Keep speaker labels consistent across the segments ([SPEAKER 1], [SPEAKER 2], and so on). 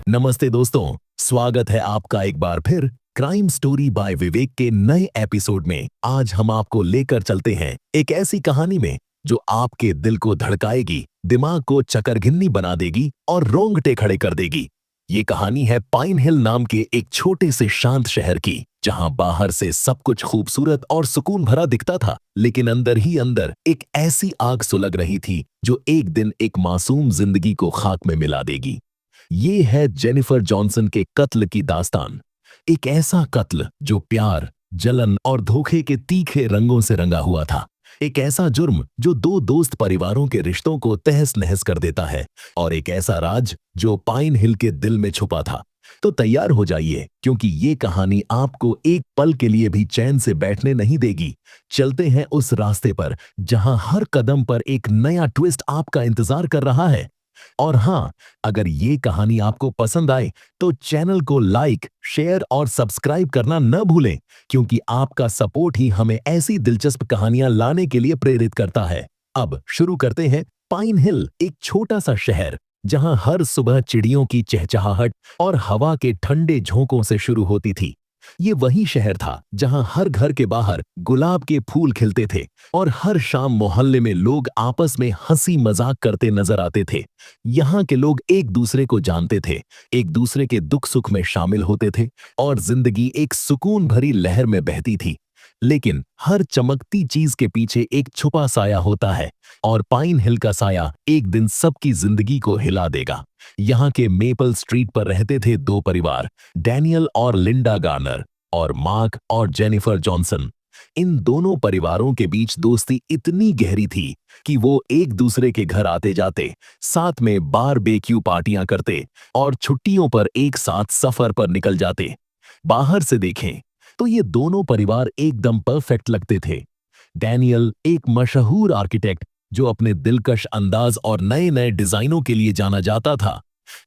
[SPEAKER 1] नमस्ते दोस्तों, स्वागत है आपका एक बार फिर क्राइम स्टोरी बाय विवेक के नए एपिसोड में। आज हम आपको लेकर चलते हैं एक ऐसी कहानी में जो आपके दिल को धड़काएगी, दिमाग को चकरघिन्नी बना देगी और रोंगटे खड़े कर देगी। ये कहानी है पाइन हिल नाम के एक छोटे से शांत शहर की, जहां बाहर से सब कुछ खूबसूरत और सुकून भरा दिखता था, लेकिन अंदर ही अंदर एक ऐसी आग सुलग रही थी जो एक दिन एक मासूम जिंदगी को खाक में मिला देगी। ये है जेनिफर जॉनसन के कत्ल की दास्तान। एक ऐसा कत्ल जो प्यार, जलन और धोखे के तीखे रंगों से रंगा हुआ था। एक ऐसा जुर्म जो दो दोस्त परिवारों के रिश्तों को तहस नहस कर देता है, और एक ऐसा राज जो पाइन हिल के दिल में छुपा था। तो तैयार हो जाइए, क्योंकि ये कहानी आपको एक पल के लिए भी चैन से बैठने नहीं देगी। चलते हैं उस रास्ते पर जहां हर कदम पर एक नया ट्विस्ट आपका इंतजार कर रहा है। और हाँ, अगर ये कहानी आपको पसंद आए तो चैनल को लाइक, शेयर और सब्सक्राइब करना न भूलें, क्योंकि आपका सपोर्ट ही हमें ऐसी दिलचस्प कहानियां लाने के लिए प्रेरित करता है। अब शुरू करते हैं। पाइन हिल एक छोटा सा शहर जहां हर सुबह चिड़ियों की चहचहाहट और हवा के ठंडे झोंकों से शुरू होती थी। ये वही शहर था जहां हर घर के बाहर गुलाब के फूल खिलते थे और हर शाम मोहल्ले में लोग आपस में हंसी मजाक करते नजर आते थे। यहाँ के लोग एक दूसरे को जानते थे, एक दूसरे के दुख सुख में शामिल होते थे और जिंदगी एक सुकून भरी लहर में बहती थी। लेकिन हर चमकती चीज के पीछे एक छुपा साया होता है, और पाइन हिल का साया एक दिन सबकी जिंदगी को हिला देगा। यहाँ के मेपल स्ट्रीट पर रहते थे दो परिवार, डैनियल और लिंडा गार्नर, और मार्क और जेनिफर जॉनसन। इन दोनों परिवारों के बीच दोस्ती इतनी गहरी थी कि वो एक दूसरे के घर आते जाते, साथ में बारबेक्यू पार्टियां करते और छुट्टियों पर एक साथ सफर पर निकल जाते। बाहर से देखें तो ये दोनों परिवार एकदम परफेक्ट लगते थे। डैनियल एक मशहूर आर्किटेक्ट जो अपने दिलकश अंदाज और नए नए डिजाइनों के लिए जाना जाता था।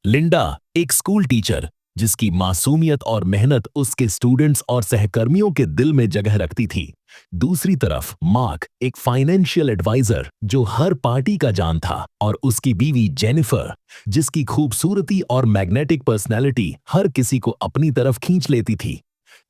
[SPEAKER 1] लिंडा एक स्कूल टीचर जिसकी मासूमियत और मेहनत उसके स्टूडेंट्स और सहकर्मियों के दिल में जगह रखती थी। दूसरी तरफ मार्क एक फाइनेंशियल एडवाइजर जो हर पार्टी का जान था, और उसकी बीवी जेनिफर जिसकी खूबसूरती और मैग्नेटिक पर्सनैलिटी हर किसी को अपनी तरफ खींच लेती थी।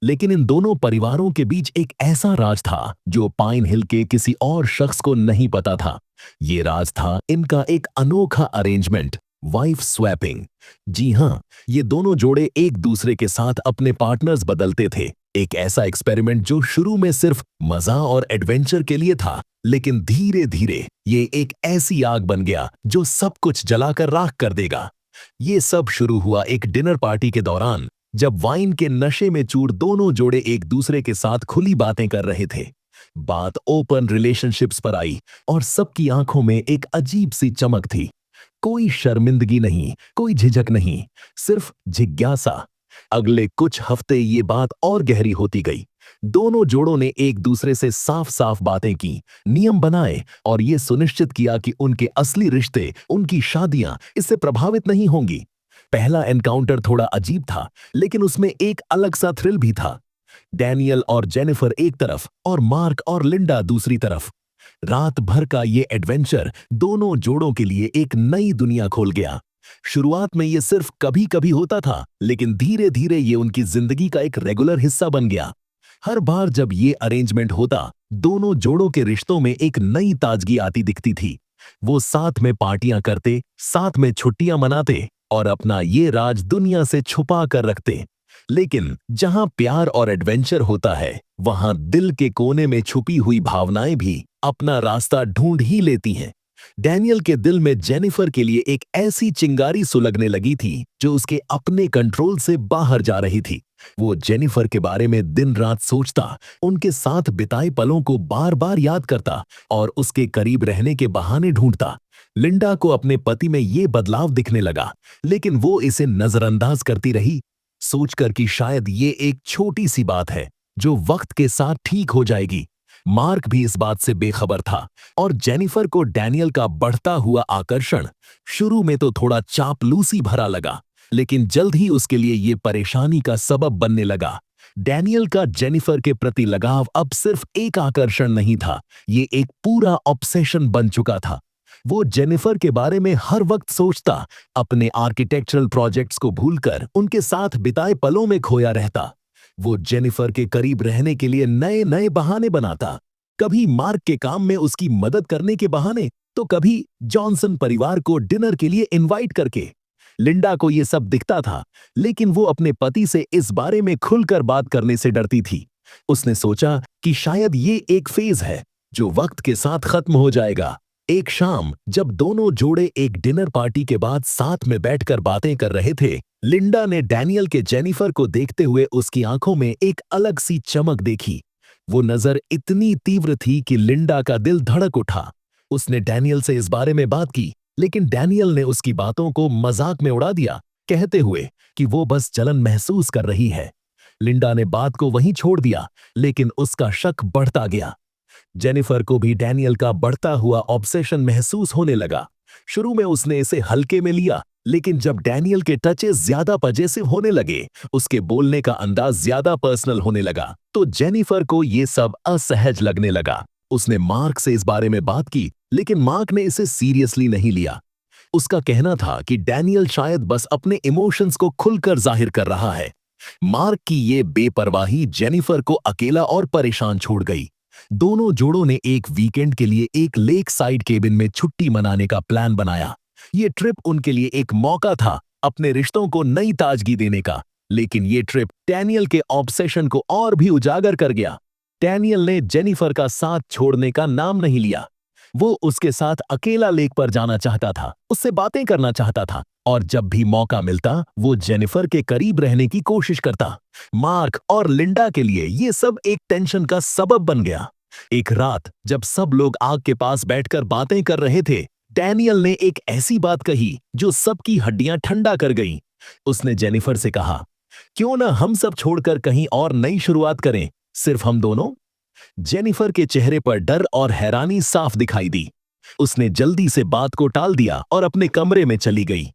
[SPEAKER 1] लेकिन इन दोनों परिवारों के बीच एक ऐसा राज था जो पाइन हिल के किसी और शख्स को नहीं पता था। ये राज था इनका एक अनोखा अरेंजमेंट, वाइफ स्वैपिंग। जी हाँ, ये दोनों जोड़े एक दूसरे के साथ अपने पार्टनर्स बदलते थे। एक ऐसा एक्सपेरिमेंट जो शुरू में सिर्फ मजा और एडवेंचर के लिए था, लेकिन धीरे धीरे ये एक ऐसी आग बन गया जो सब कुछ जलाकर राख कर देगा। ये सब शुरू हुआ एक डिनर पार्टी के दौरान, जब वाइन के नशे में चूर दोनों जोड़े एक दूसरे के साथ खुली बातें कर रहे थे। बात ओपन रिलेशनशिप्स पर आई और सबकी आंखों में एक अजीब सी चमक थी। कोई शर्मिंदगी नहीं, कोई झिझक नहीं, सिर्फ जिज्ञासा। अगले कुछ हफ्ते ये बात और गहरी होती गई। दोनों जोड़ों ने एक दूसरे से साफ साफ बातें की, नियम बनाए और ये सुनिश्चित किया कि उनके असली रिश्ते, उनकी शादियां इससे प्रभावित नहीं होंगी। पहला एनकाउंटर थोड़ा अजीब था, लेकिन उसमें एक अलग सा थ्रिल भी था। डैनियल और जेनिफर एक तरफ और मार्क और लिंडा दूसरी तरफ। रात भर का ये एडवेंचर दोनों जोड़ों के लिए एक नई दुनिया खोल गया। शुरुआत में ये सिर्फ कभी कभी होता था, लेकिन धीरे धीरे ये उनकी जिंदगी का एक रेगुलर हिस्सा बन गया। हर बार जब ये अरेंजमेंट होता, दोनों जोड़ों के रिश्तों में एक नई ताजगी आती दिखती थी। वो साथ में पार्टियां करते, साथ में छुट्टियां मनाते और अपना ये राज दुनिया से छुपा कर रखते। लेकिन जहां प्यार और एडवेंचर होता है, वहां दिल के कोने में छुपी हुई भावनाएं भी अपना रास्ता ढूंढ ही लेती हैं। डैनियल के दिल में जेनिफर के लिए एक ऐसी चिंगारी सुलगने लगी थी जो उसके अपने कंट्रोल से बाहर जा रही थी। वो जेनिफर के बारे में दिन रात सोचता, उनके साथ बिताए पलों को बार बार याद करता और उसके करीब रहने के बहाने ढूंढता। लिंडा को अपने पति में ये बदलाव दिखने लगा, लेकिन वो इसे नजरअंदाज करती रही, सोचकर कि शायद ये एक छोटी सी बात है जो वक्त के साथ ठीक हो जाएगी। मार्क भी इस बात से बेखबर था, और जेनिफर को डैनियल का बढ़ता हुआ आकर्षण शुरू में तो थोड़ा चापलूसी भरा लगा, लेकिन जल्द ही उसके लिए ये परेशानी का सबब बनने लगा। डैनियल का जेनिफर के प्रति लगाव अब सिर्फ एक आकर्षण नहीं था, ये एक पूरा ऑब्सेशन बन चुका था। वो जेनिफर के बारे में हर वक्त सोचता, अपने आर्किटेक्चरल प्रोजेक्ट्स को भूलकर उनके साथ बिताए पलों में खोया रहता। वो जेनिफर के करीब रहने के लिए नए नए बहाने बनाता, कभी मार्क के काम में उसकी मदद करने के बहाने, तो कभी जॉनसन परिवार को डिनर के लिए इनवाइट करके। लिंडा को ये सब दिखता था, लेकिन वो अपने पति से इस बारे में खुलकर बात करने से डरती थी। उसने सोचा कि शायद ये एक फेज है जो वक्त के साथ खत्म हो जाएगा। एक शाम जब दोनों जोड़े एक डिनर पार्टी के बाद साथ में बैठकर बातें कर रहे थे, लिंडा ने डैनियल के जेनिफर को देखते हुए उसकी आंखों में एक अलग सी चमक देखी। वो नजर इतनी तीव्र थी कि लिंडा का दिल धड़क उठा। उसने डैनियल से इस बारे में बात की, लेकिन डैनियल ने उसकी बातों को मजाक में उड़ा दिया, कहते हुए कि वो बस जलन महसूस कर रही है। लिंडा ने बात को वहीं छोड़ दिया, लेकिन उसका शक बढ़ता गया। जेनिफर को भी डैनियल का बढ़ता हुआ ऑब्सेशन महसूस होने लगा। शुरू में उसने इसे हल्के में लिया, लेकिन जब डैनियल के टचेस ज्यादा पजेसिव होने लगे, उसके बोलने का अंदाज ज्यादा पर्सनल होने लगा, तो जेनिफर को ये सब असहज लगने लगा। उसने मार्क से इस बारे में बात की, लेकिन मार्क ने इसे सीरियसली नहीं लिया। उसका कहना था कि डैनियल शायद बस अपने इमोशंस को खुलकर जाहिर कर रहा है। मार्क की ये बेपरवाही जेनिफर को अकेला और परेशान छोड़ गई। दोनों जोड़ों ने एक वीकेंड के लिए एक लेक साइड केबिन में छुट्टी मनाने का प्लान बनाया। ये ट्रिप उनके लिए एक मौका था अपने रिश्तों को नई ताजगी देने का, लेकिन ये ट्रिप डैनियल के ऑब्सेशन को और भी उजागर कर गया। डैनियल ने जेनिफर का साथ छोड़ने का नाम नहीं लिया। वो उसके साथ अकेला लेक पर जाना चाहता था, उससे बातें करना चाहता था, और जब भी मौका मिलता वो जेनिफर के करीब रहने की कोशिश करता। मार्क और लिंडा के लिए ये सब एक टेंशन का सबब बन गया। एक रात जब सब लोग आग के पास बैठकर बातें कर रहे थे, डैनियल ने एक ऐसी बात कही जो सबकी हड्डियां ठंडा कर गईं। उसने जेनिफर से कहा, क्यों ना हम सब छोड़कर कहीं और नई शुरुआत करें, सिर्फ हम दोनों। जेनिफर के चेहरे पर डर और हैरानी साफ दिखाई दी। उसने जल्दी से बात को टाल दिया और अपने कमरे में चली गई।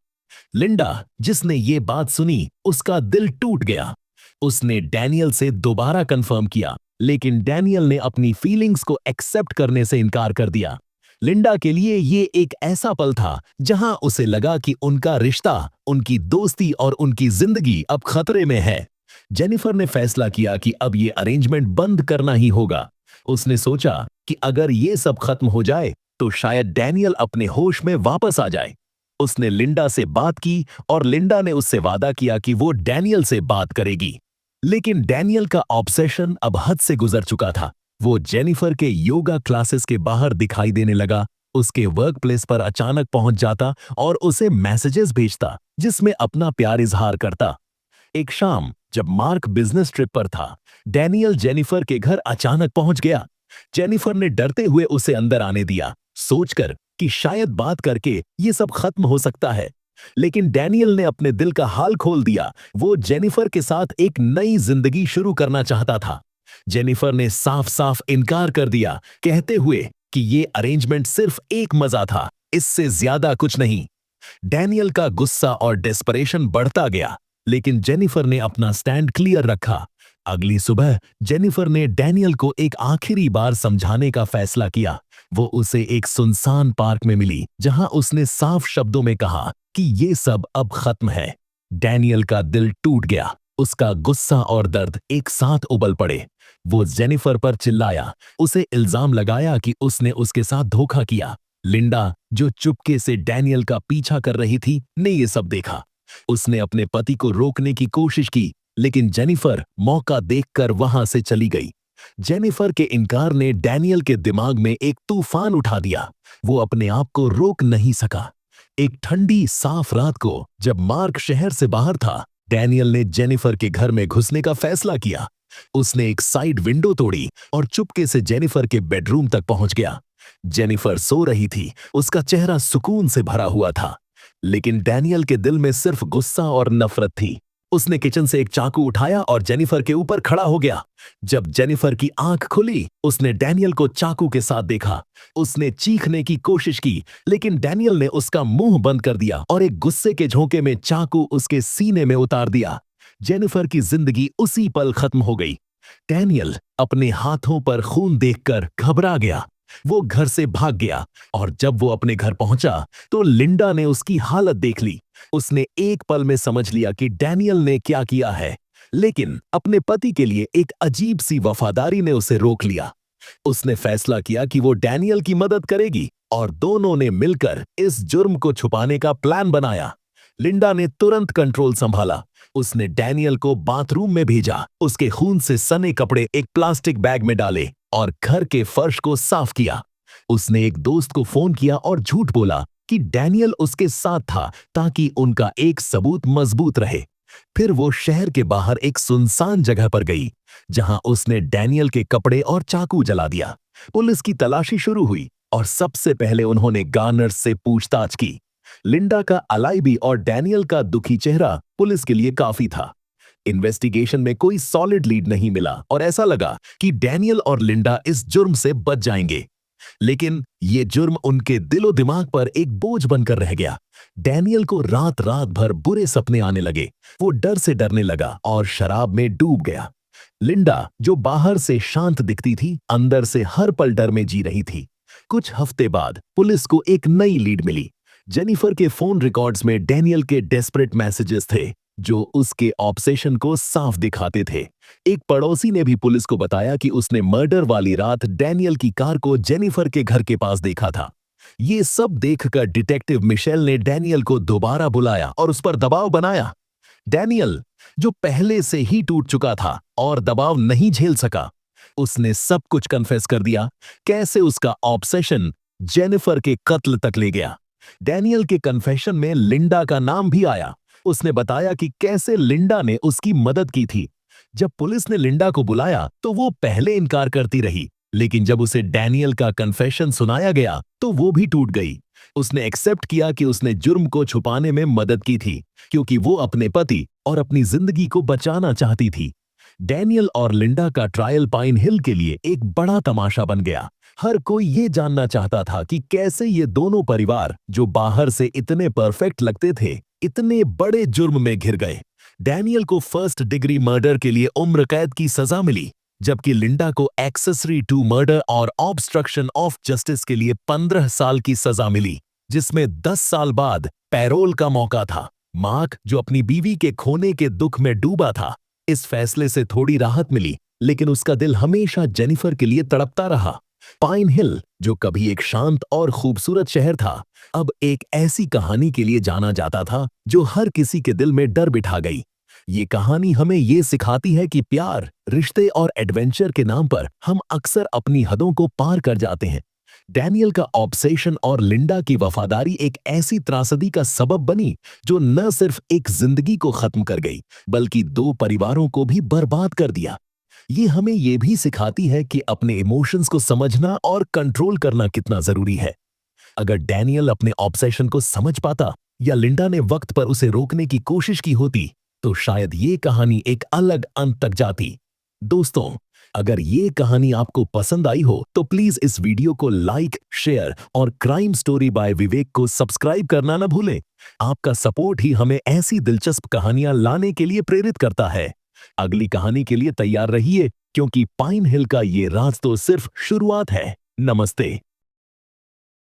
[SPEAKER 1] लिंडा, जिसने ये बात सुनी, उसका दिल टूट गया। उसने डैनियल से दोबारा कंफर्म किया, लेकिन डैनियल ने अपनी फीलिंग्स को एक्सेप्ट करने से इनकार कर दिया। लिंडा के लिए ये एक ऐसा पल था जहां उसे लगा कि उनका रिश्ता, उनकी दोस्ती और उनकी जिंदगी अब खतरे में है। जेनिफर ने फैसला किया कि अब ये अरेंजमेंट बंद करना ही होगा। उसने सोचा कि अगर ये सब खत्म हो जाए तो शायद डैनियल अपने होश में वापस आ जाए। उसने लिंडा से बात की और लिंडा ने उससे वादा किया कि वो डैनियल से बात करेगी। लेकिन डैनियल का ऑब्सेशन अब हद से गुजर चुका था। वो जेनिफर के योगा क्लासेस के बाहर दिखाई देने लगा, उसके वर्क प्लेस पर अचानक पहुंच जाता और उसे मैसेजेस भेजता जिसमें अपना प्यार इजहार करता। एक शाम जब मार्क बिजनेस ट्रिप पर था, डैनियल जेनिफर के घर अचानक पहुंच गया। जेनिफर ने डरते हुए उसे अंदर आने दिया, सोचकर कि शायद बात करके ये सब खत्म हो सकता है। लेकिन डैनियल ने अपने दिल का हाल खोल दिया। वो जेनिफर के साथ एक नई जिंदगी शुरू करना चाहता था। जेनिफर ने साफ साफ इनकार कर दिया, कहते हुए कि ये अरेंजमेंट सिर्फ एक मजा था, इससे ज्यादा कुछ नहीं। डैनियल का गुस्सा और डेस्परेशन बढ़ता गया, लेकिन जेनिफर ने अपना स्टैंड क्लियर रखा। अगली सुबह जेनिफर ने डैनियल को एक आखिरी बार समझाने का फैसला किया। वो उसे एक सुनसान पार्क में मिली, जहां उसने साफ शब्दों में कहा कि ये सब अब खत्म है। डैनियल का दिल टूट गया, उसका गुस्सा और दर्द एक साथ उबल पड़े। वो जेनिफर पर चिल्लाया, उसे इल्जाम लगाया कि उसने उसके साथ धोखा किया। लिंडा, जो चुपके से डैनियल का पीछा कर रही थी, ने ये सब देखा। उसने अपने पति को रोकने की कोशिश की, लेकिन जेनिफर मौका देखकर वहां से चली गई। जेनिफर के इनकार ने डैनियल के दिमाग में एक तूफान उठा दिया। वो अपने आप को रोक नहीं सका। एक ठंडी साफ रात को जब मार्क शहर से बाहर था, डैनियल ने जेनिफर के घर में घुसने का फैसला किया। उसने एक साइड विंडो तोड़ी और चुपके से जेनिफर के बेडरूम तक पहुंच गया। जेनिफर सो रही थी, उसका चेहरा सुकून से भरा हुआ था, लेकिन डैनियल के दिल में सिर्फ गुस्सा और नफरत थी। उसने किचन से एक चाकू उठाया और जेनिफर के ऊपर खड़ा हो गया। जब जेनिफर की आंख खुली, उसने डैनियल को चाकू के साथ देखा। उसने चीखने की कोशिश की, लेकिन डैनियल ने उसका मुंह बंद कर दिया और एक गुस्से के झोंके में चाकू उसके सीने में उतार दिया। जेनिफर की जिंदगी उसी पल खत्म हो गई। डैनियल अपने हाथों पर खून देखकर घबरा गया। वो घर से भाग गया और जब वो अपने घर पहुंचा तो लिंडा ने उसकी हालत देख ली। उसने एक पल में समझ लिया कि डैनियल ने क्या किया है, लेकिन अपने पति के लिए एक अजीब सी वफादारी ने उसे रोक लिया। उसने फैसला किया कि वो डैनियल की मदद करेगी और दोनों ने मिलकर इस जुर्म को छुपाने का प्लान बनाया। लिंडा ने तुरंत कंट्रोल संभाला। उसने डैनियल को बाथरूम में भेजा, उसके खून से सने कपड़े एक प्लास्टिक बैग में डाले और घर के फर्श को साफ किया। उसने एक दोस्त को फोन किया और झूठ बोला कि डैनियल उसके साथ था ताकि उनका एक सबूत मजबूत रहे। फिर वो शहर के बाहर एक सुनसान जगह पर गई, जहां उसने डैनियल के कपड़े और चाकू जला दिया। पुलिस की तलाशी शुरू हुई और सबसे पहले उन्होंने गार्नर्स से पूछताछ की। लिंडा का अलाइबी और डैनियल का दुखी चेहरा पुलिस के लिए काफी था। इन्वेस्टिगेशन में कोई सॉलिड लीड नहीं मिला और ऐसा लगा कि डैनियल और लिंडा इस जुर्म से बच जाएंगे। लेकिन ये जुर्म उनके दिलो दिमाग पर एक बोझ बनकर रह गया। डैनियल को रात रात भर बुरे सपने आने लगे। वो डर से डरने लगा और शराब में डूब गया। लिंडा, जो बाहर से शांत दिखती थी, अंदर से हर पल डर में जी रही थी। कुछ हफ्ते बाद पुलिस को एक नई लीड मिली। जेनिफर के फोन रिकॉर्ड्स में डैनियल के डेस्परेट मैसेजेस थे, जो उसके ऑब्सेशन को साफ दिखाते थे। एक पड़ोसी ने भी पुलिस को बताया कि उसने मर्डर वाली रात डैनियल की कार को जेनिफर के घर के पास देखा था। ये सब देखकर डिटेक्टिव मिशेल ने डैनियल को दोबारा बुलाया और उस पर दबाव बनाया। डैनियल, जो पहले से ही टूट चुका था और दबाव नहीं झेल सका, उसने सब कुछ कन्फेस कर दिया। कैसे उसका ऑब्सेशन जेनिफर के कत्ल तक ले गया। डैनियल के कन्फेशन में लिंडा का नाम भी आया। उसने बताया कि कैसे लिंडा ने उसकी मदद की थी। जब पुलिस ने लिंडा को बुलाया तो वो पहले इनकार करती रही, लेकिन जब उसे डैनियल का कन्फेशन सुनाया गया तो वो भी टूट गई। उसने एक्सेप्ट किया कि उसने जुर्म को छुपाने में मदद की थी, क्योंकि वो अपने पति और अपनी जिंदगी को बचाना चाहती थी। डैनियल और लिंडा का ट्रायल पाइन हिल के लिए एक बड़ा तमाशा बन गया। हर कोई ये जानना चाहता था कि कैसे ये दोनों परिवार, जो बाहर से इतने परफेक्ट लगते थे, इतने बड़े जुर्म में घिर गए। डैनियल को फर्स्ट डिग्री मर्डर के लिए उम्र कैद की सजा मिली, जबकि लिंडा को एक्सेसरी टू मर्डर और ऑब्स्ट्रक्शन ऑफ जस्टिस के लिए 15 साल की सजा मिली, जिसमें 10 साल बाद पैरोल का मौका था। मार्क, जो अपनी बीवी के खोने के दुख में डूबा था, इस फैसले से थोड़ी राहत मिली, लेकिन उसका दिल हमेशा जेनिफर के लिए तड़पता रहा। पाइन हिल, जो कभी एक शांत और खूबसूरत शहर था, अब एक ऐसी कहानी के लिए जाना जाता था जो हर किसी के दिल में डर बिठा गई। ये कहानी हमें ये सिखाती है कि प्यार, रिश्ते और एडवेंचर के नाम पर हम अक्सर अपनी हदों को पार कर जाते हैं। डैनियल का ऑब्सेशन और लिंडा की वफादारी एक ऐसी त्रासदी का सबब बनी जो न सिर्फ एक जिंदगी को खत्म कर गई, बल्कि 2 परिवारों को भी बर्बाद कर दिया। ये हमें ये भी सिखाती है कि अपने इमोशंस को समझना और कंट्रोल करना कितना जरूरी है। अगर डैनियल अपने ऑब्सेशन को समझ पाता या लिंडा ने वक्त पर उसे रोकने की कोशिश की होती, तो शायद ये कहानी एक अलग अंत तक जाती। दोस्तों, अगर ये कहानी आपको पसंद आई हो तो प्लीज इस वीडियो को लाइक, शेयर और क्राइम स्टोरी बाय विवेक को सब्सक्राइब करना न भूलें। आपका सपोर्ट ही हमें ऐसी दिलचस्प कहानियां लाने के लिए प्रेरित करता है। अगली कहानी के लिए तैयार रहिए, क्योंकि पाइन हिल का ये राज तो सिर्फ शुरुआत है। नमस्ते।